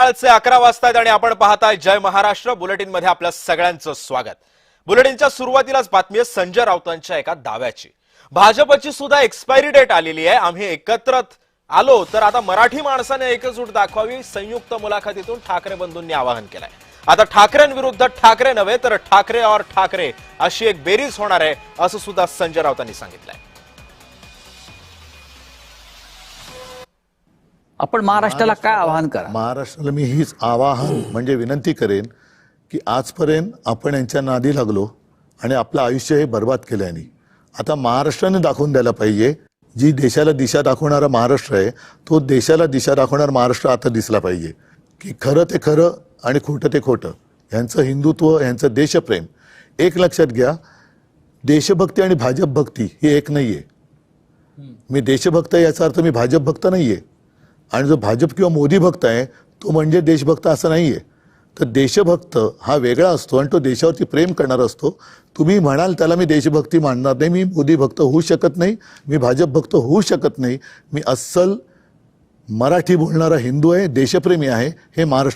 सकाळचे 11 वाजतायत आणि आपण पाहताय जय महाराष्ट्र बुलेटिन मध्ये आपल्या सगळ्यांचं स्वागत। बुलेटिनच्या सुरुवातीलाच बातमी आहे संजय राऊतांच्या एका दाव्याची। भाजपची सुद्धा एक्सपायरी डेट आलेली आहे। आम्ही एकत्र आलो तर आता मराठी माणसाने एकजूट दाखवावी, संयुक्त मुलाखतीतून ठाकरे बंधूंनी आवाहन केलंय। आता ठाकरेंविरुद्ध ठाकरे नव्हे तर ठाकरे और ठाकरे अशी एक बेरीज होणार आहे असं सुद्धा संजय राऊतांनी सांगितलंय। आपण महाराष्ट्राला काय आवाहन करा? महाराष्ट्राला मी हीच आवाहन म्हणजे विनंती करेन की आजपर्यंत आपण यांच्या नादी लागलो आणि आपलं आयुष्य हे बर्बाद केलं यांनी। आता महाराष्ट्राने दाखवून द्यायला पाहिजे, जी देशाला दिशा दाखवणारा महाराष्ट्र आहे तो देशाला दिशा दाखवणारा महाराष्ट्र आता दिसला पाहिजे की खरं ते खरं आणि खोटं ते खोटं, यांचं हिंदुत्व, यांचं देशप्रेम। एक लक्षात घ्या, देशभक्ती आणि भाजप भक्ती ही एक नाहीये। मी देशभक्त आहे याचा अर्थ मी भाजप भक्त नाहीये, आणि जो भाजप किंवा मोदी भक्त आहे तो म्हणजे देशभक्त असं नाहीये। तर देशभक्त हा वेगळा असतो आणि तो देशावरती प्रेम करणारा असतो। तुम्ही म्हणाल त्याला मी देशभक्ती मानणार नाही, मी मोदी भक्त होऊ शकत नाही, मी भाजप भक्त होऊ शकत नाही, मी अस्सल मराठी बोलणारा हिंदू आहे, देशप्रेमी आहे, हे महाराष्ट्र